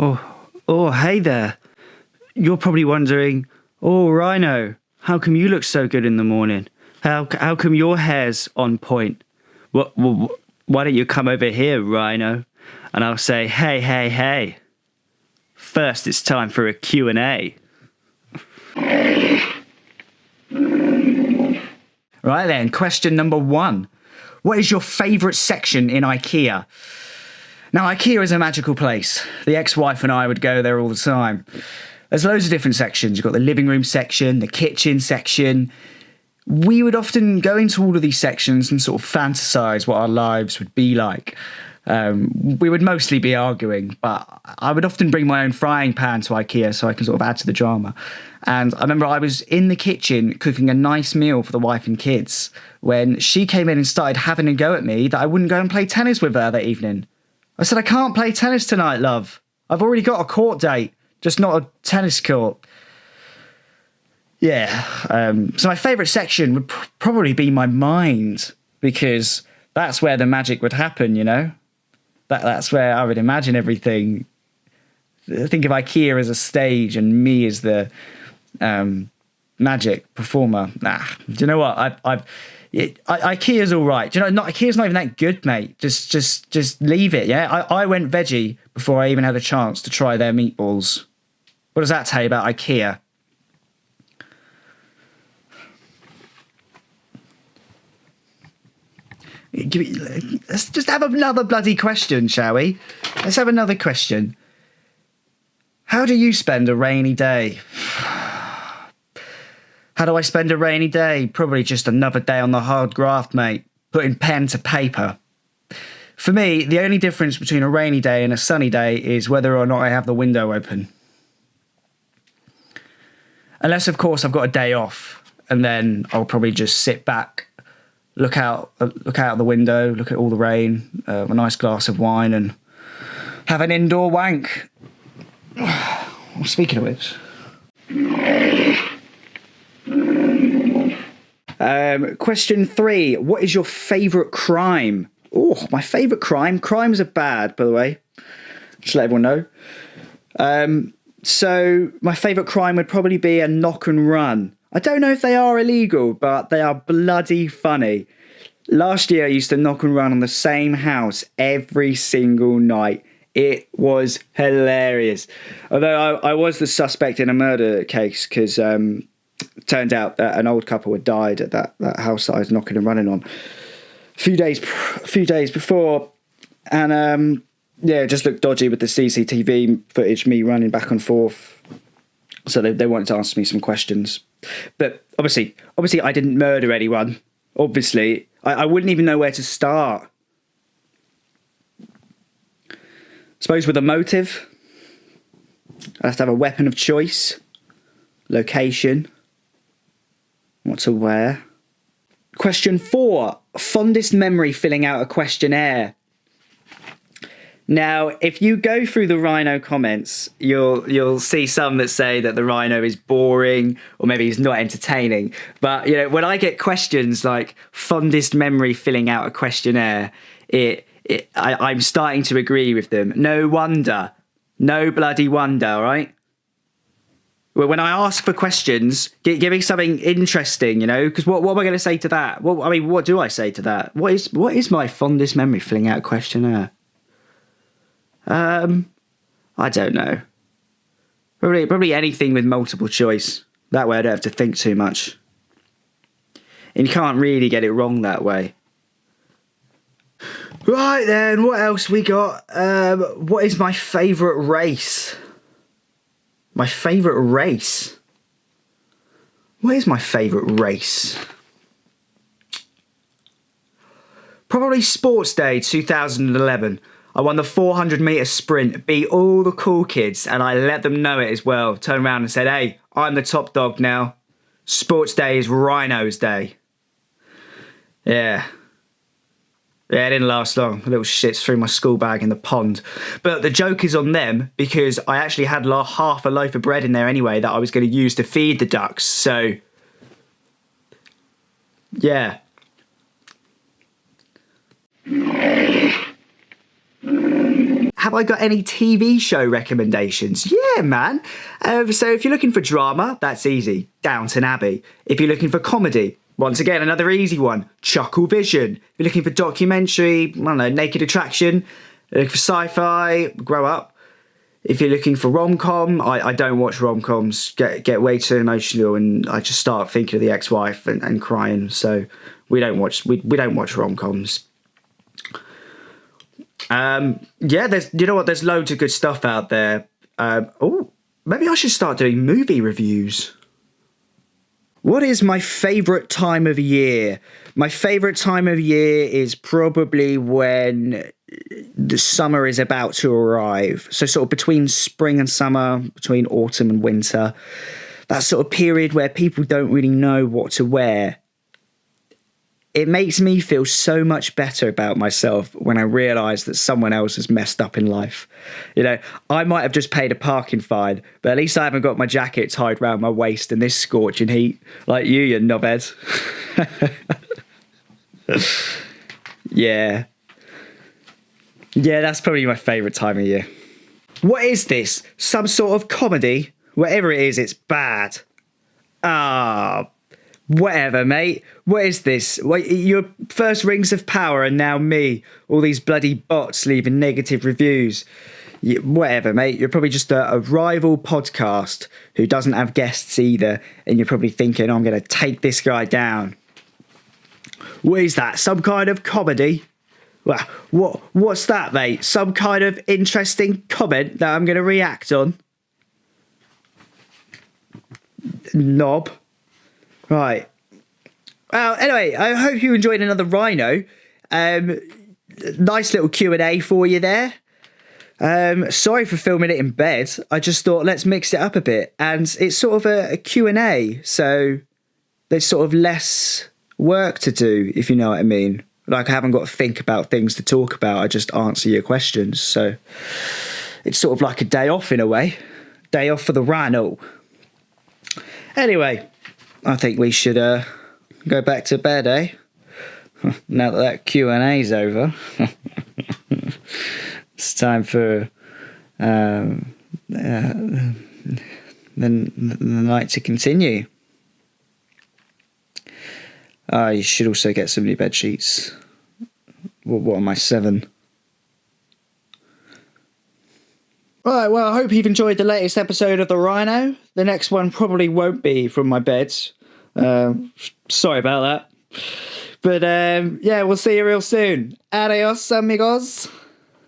Oh, hey there. You're probably wondering, oh, Rhino, how come you look so good in the morning? How come your hair's on point? Why don't you come over here, Rhino? And I'll say, hey. First, it's time for a Q&A. Right then, question number 1. What is your favourite section in Ikea? Now, Ikea is a magical place. The ex-wife and I would go there all the time. There's loads of different sections. You've got the living room section, the kitchen section. We would often go into all of these sections and sort of fantasize what our lives would be like. We would mostly be arguing, but I would often bring my own frying pan to Ikea so I can sort of add to the drama. And I remember I was in the kitchen cooking a nice meal for the wife and kids when she came in and started having a go at me that I wouldn't go and play tennis with her that evening. I said, I can't play tennis tonight, love. I've already got a court date, just not a tennis court. Yeah, so my favourite section would probably be my mind, because that's where the magic would happen, you know? That's where I would imagine everything. Think of Ikea as a stage and me as the magic performer. Do you know what? Ikea's all right. Do you know, Ikea's not even that good, mate. Just leave it, yeah? I went veggie before I even had a chance to try their meatballs. What does that tell you about Ikea? Let's just have another bloody question, shall we? Let's have another question. How do you spend a rainy day? How do I spend a rainy day? Probably just another day on the hard graft, mate. Putting pen to paper. For me, the only difference between a rainy day and a sunny day is whether or not I have the window open. Unless, of course, I've got a day off, and then I'll probably just sit back, look out the window, look at all the rain, a nice glass of wine, and have an indoor wank. Speaking of which, question 3. What is your favourite crime? Oh, my favourite crime. Crimes are bad, by the way. Just let everyone know. So my favourite crime would probably be a knock and run. I don't know if they are illegal, but they are bloody funny. Last year I used to knock and run on the same house every single night. It was hilarious. Although I was the suspect in a murder case, because turned out that an old couple had died at that house that I was knocking and running on a few days before. And yeah, it just looked dodgy with the CCTV footage, me running back and forth. So they wanted to ask me some questions. But obviously I didn't murder anyone. Obviously, I wouldn't even know where to start. Suppose with a motive, I have to have a weapon of choice, location, what to wear. Question 4, fondest memory filling out a questionnaire. Now, if you go through the Rhino comments, you'll see some that say that the Rhino is boring or maybe he's not entertaining. But, you know, when I get questions like fondest memory filling out a questionnaire, I'm starting to agree with them. No wonder. No bloody wonder, all right? Well, when I ask for questions, give me something interesting, you know, because what am I going to say to that? What do I say to that? What is my fondest memory filling out a questionnaire? I don't know. Probably anything with multiple choice. That way I don't have to think too much. And you can't really get it wrong that way. Right then, what else we got? What is my favourite race? My favourite race? What is my favourite race? Probably Sports Day 2011. I won the 400 metre sprint, beat all the cool kids, and I let them know it as well. Turned around and said, hey, I'm the top dog now. Sports Day is Rhino's day. Yeah. Yeah, it didn't last long. The little shits threw my school bag in the pond. But the joke is on them, because I actually had half a loaf of bread in there anyway that I was going to use to feed the ducks. So, yeah. have I got any TV show recommendations? Yeah, man. So if you're looking for drama, that's easy. Downton Abbey. If you're looking for comedy, once again, another easy one. Chucklevision. If you're looking for documentary, I don't know, Naked Attraction. Looking for sci-fi, Grow Up. If you're looking for rom-com, I don't watch rom-coms. Get way too emotional, and I just start thinking of the ex-wife and crying. So we don't watch rom-coms. Yeah, there's loads of good stuff out there. Maybe I should start doing movie reviews. What is my favourite time of year? My favourite time of year is probably when the summer is about to arrive. So sort of between spring and summer, between autumn and winter. That sort of period where people don't really know what to wear. It makes me feel so much better about myself when I realise that someone else has messed up in life. You know, I might have just paid a parking fine, but at least I haven't got my jacket tied round my waist in this scorching heat like you knobhead. Yeah. Yeah, that's probably my favourite time of year. What is this? Some sort of comedy? Whatever it is, it's bad. Whatever, mate. What is this? Your first rings of power and now me. All these bloody bots leaving negative reviews. Whatever, mate. You're probably just a rival podcast who doesn't have guests either. And you're probably thinking, I'm going to take this guy down. What is that? Some kind of comedy? What's that, mate? Some kind of interesting comment that I'm going to react on? Knob. Right. Well, anyway, I hope you enjoyed another Rhino. Nice little Q&A for you there. Sorry for filming it in bed. I just thought, let's mix it up a bit. And it's sort of a Q&A, so there's sort of less work to do, if you know what I mean. Like, I haven't got to think about things to talk about. I just answer your questions. So it's sort of like a day off in a way. Day off for the Rhino. Anyway, I think we should go back to bed, eh? Now that Q&A's over. It's time for the night to continue. You should also get some new bed sheets. What am I, 7? Right, well, I hope you've enjoyed the latest episode of The Rhino. The next one probably won't be from my bed. Sorry about that. But yeah, we'll see you real soon. Adios, amigos.